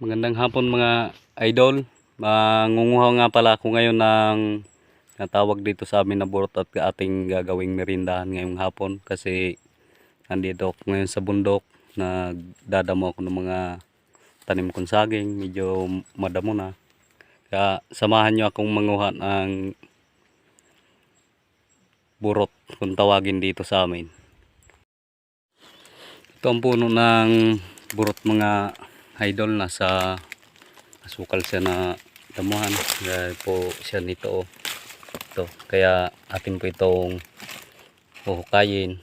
Magandang hapon mga idol. Mangunguha nga pala ako ngayon ng natawag dito sa amin na burot at ating gagawing merindahan ngayong hapon kasi nandito ako ngayon sa bundok. Nagdadamo ako ng mga tanim kong saging, medyo madamo na. Kaya samahan nyo akong manguha ng burot kung tawagin dito sa amin. Ito ang puno ng burot mga idol, nasa asukal siya na damuhan. Kaya po siya nito. Ito. Kaya atin po itong huhukayin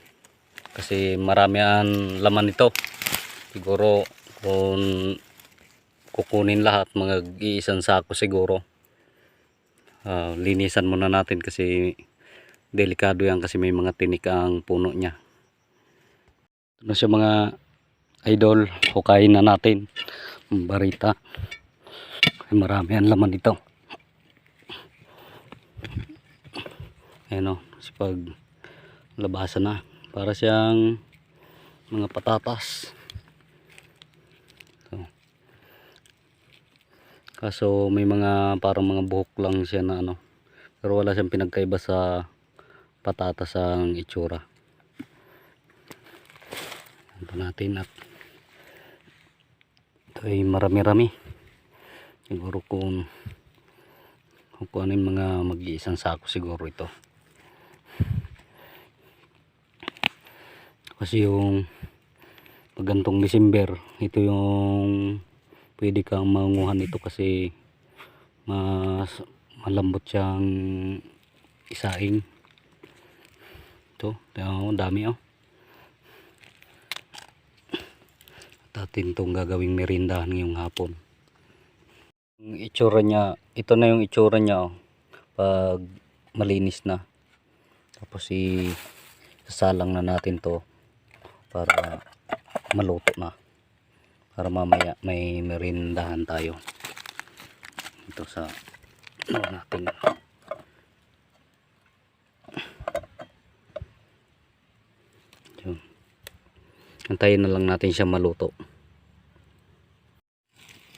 kasi marami ang laman nito. Siguro kung kukunin lahat mga iisang sako siguro. Linisan muna natin kasi delikado yan kasi may mga tinik ang puno niya. Ito na siya mga idol, hukayin na natin ang barita. Marami ang laman nito. Ayan o, pag labasan na para siyang mga patatas. Ito. Kaso may mga parang mga buhok lang siya na ano, pero wala siyang pinagkaiba sa patatas ang itsura. Ito natin at ito ay marami-rami. Siguro kung kukunin mga mag-iisang sako siguro ito. Kasi yung pagantong December, ito yung pwede kang manguhan ito kasi mas malambot siyang isaing. Ito, dami oh. At atin itong gagawing merindahan ngayong hapon. Yung itsura niya, ito na yung itsura niya oh, pag malinis na. Tapos sasalang na natin to para maluto na, para mamaya may merindahan tayo. Ito sa natin. Antayin na lang natin siya maluto.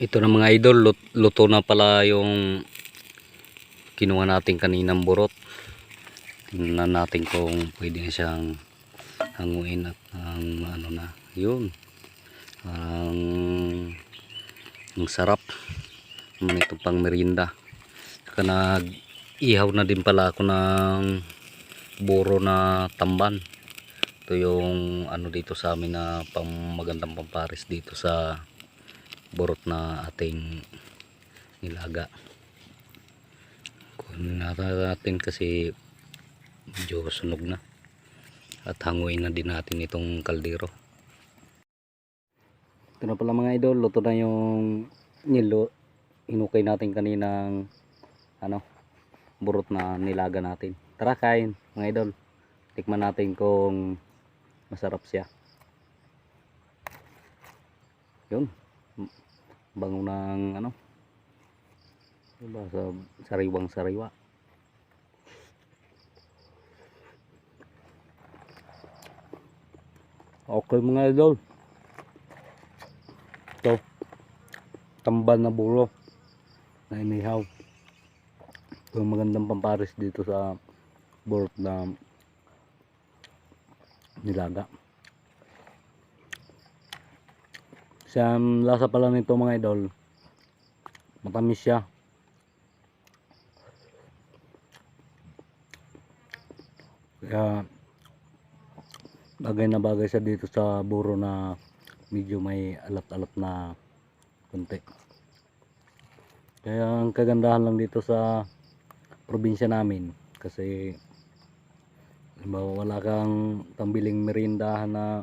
Ito na mga idol, luto na pala yung kinuha natin kaninang burot. Tingnan natin kung pwede na siyang hanguin at ano na, yun. Ang sarap naman ito pang merinda. Saka nag-ihaw na din pala ako ng buro na tamban. Ito yung ano dito sa amin na pang magandang pampares dito sa burot na ating nilaga. Kunin natin kasi medyo sunog na at hanguin na din natin itong kaldero. Ito na pala mga idol, luto na yung inukay natin kaninang ano, burot na nilaga natin. Tara kain mga idol, tikman natin kung masarap siya. Yun, bango ng ano, diba, sa sariwang sariwa. Okay mga idol, ito tamban na buro na inihaw. Ito magandang pampares dito sa burot na nilaga. Sa lasa pala nito mga idol, matamis siya. Kaya bagay na bagay siya dito sa buro na medyo may alat-alat na konti. Kaya ang kagandahan lang dito sa probinsya namin, kasi wala kang pambiling merindahan na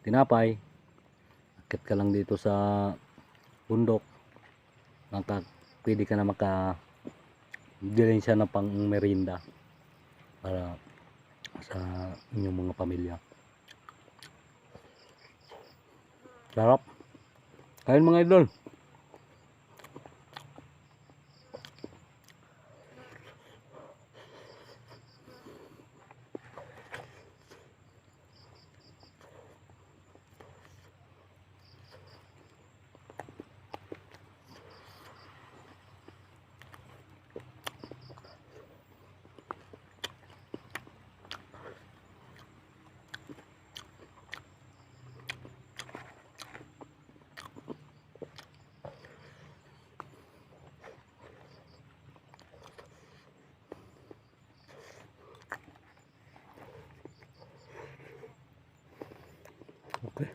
tinapay, akit ka lang dito sa bundok, pwede ka na bilhin siya na pang merinda para sa inyong mga pamilya. Sarap. Kain mga idol. Okay.